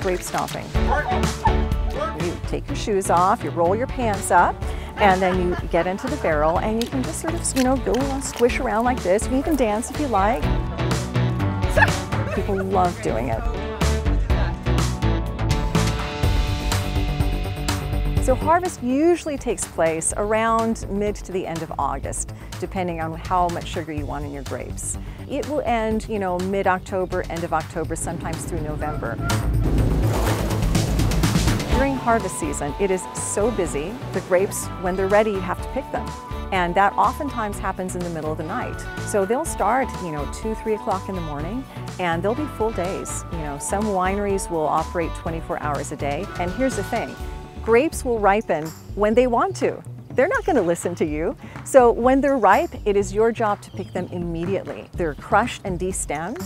grape stomping. You take your shoes off, you roll your pants up, and then you get into the barrel and you can just sort of, go and squish around like this. You can even dance if you like. People love doing it. So harvest usually takes place around mid to the end of August, depending on how much sugar you want in your grapes. It will end, mid-October, end of October, sometimes through November. During harvest season, it is so busy. The grapes, when they're ready, you have to pick them. And that oftentimes happens in the middle of the night. So they'll start, 2, 3 o'clock in the morning, and they'll be full days. Some wineries will operate 24 hours a day. And here's the thing. Grapes will ripen when they want to. They're not going to listen to you. So when they're ripe, it is your job to pick them immediately. They're crushed and destemmed.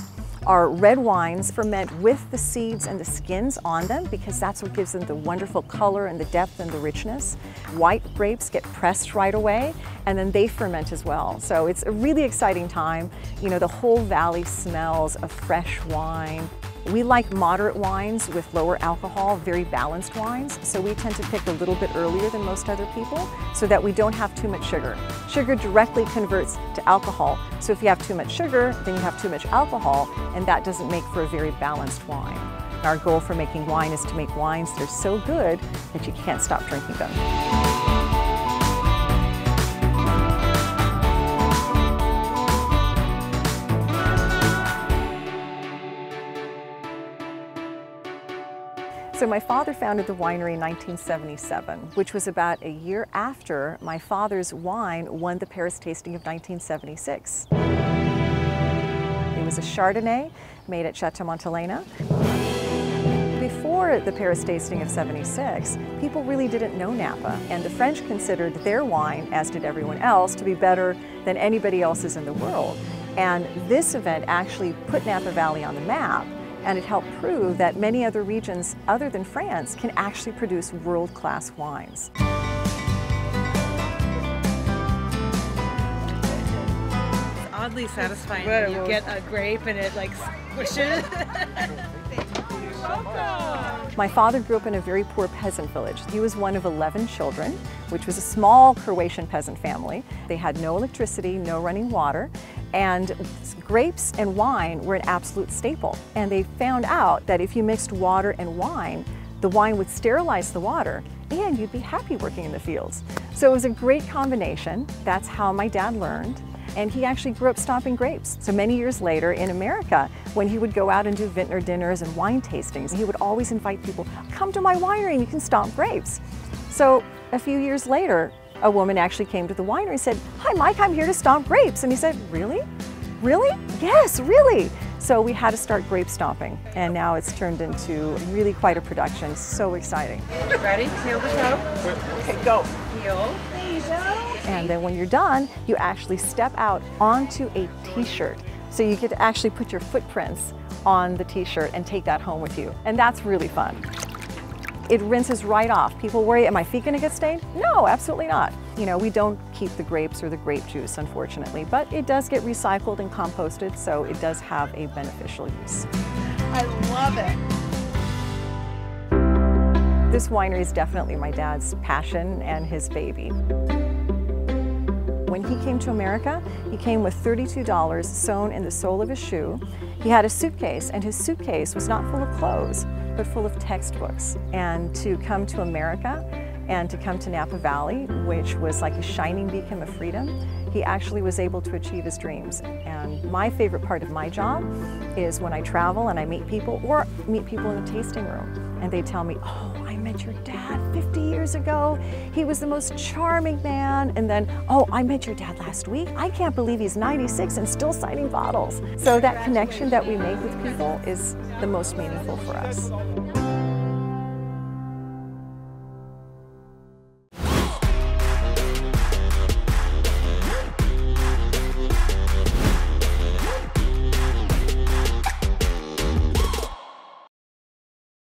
Our red wines ferment with the seeds and the skins on them because that's what gives them the wonderful color and the depth and the richness. White grapes get pressed right away and then they ferment as well. So it's a really exciting time. The whole valley smells of fresh wine. We like moderate wines with lower alcohol, very balanced wines, so we tend to pick a little bit earlier than most other people so that we don't have too much sugar. Sugar directly converts to alcohol, so if you have too much sugar, then you have too much alcohol, and that doesn't make for a very balanced wine. Our goal for making wine is to make wines that are so good that you can't stop drinking them. So my father founded the winery in 1977, which was about a year after my father's wine won the Paris tasting of 1976. It was a Chardonnay made at Chateau Montelena. Before the Paris tasting of '76, people really didn't know Napa, and the French considered their wine, as did everyone else, to be better than anybody else's in the world. And this event actually put Napa Valley on the map. And it helped prove that many other regions other than France can actually produce world-class wines. It's oddly satisfying when you get a grape and it squishes. Welcome. My father grew up in a very poor peasant village. He was one of 11 children, which was a small Croatian peasant family. They had no electricity, no running water, and grapes and wine were an absolute staple. And they found out that if you mixed water and wine, the wine would sterilize the water and you'd be happy working in the fields. So it was a great combination. That's how my dad learned. And he actually grew up stomping grapes. So many years later in America, when he would go out and do vintner dinners and wine tastings, he would always invite people, come to my winery and you can stomp grapes. So a few years later, a woman actually came to the winery and said, hi Mike, I'm here to stomp grapes. And he said, really? Really? Yes, really. So we had to start grape stomping, and now it's turned into really quite a production. So exciting. Ready? Heel the toe. Okay, go. Heel. There you go. And then when you're done, you actually step out onto a t-shirt. So you get to actually put your footprints on the t-shirt and take that home with you. And that's really fun. It rinses right off. People worry, am my feet gonna get stained? No, absolutely not. We don't keep the grapes or the grape juice, unfortunately, but it does get recycled and composted, so it does have a beneficial use. I love it. This winery is definitely my dad's passion and his baby. When he came to America, he came with $32 sewn in the sole of his shoe. He had a suitcase, and his suitcase was not full of clothes, but full of textbooks. And to come to America and to come to Napa Valley, which was like a shining beacon of freedom, he actually was able to achieve his dreams. And my favorite part of my job is when I travel and I meet people, or meet people in a tasting room, and they tell me, oh, I met your dad 50 years ago. He was the most charming man. And then, oh, I met your dad last week. I can't believe he's 96 and still signing bottles. So that connection that we make with people is the most meaningful for us.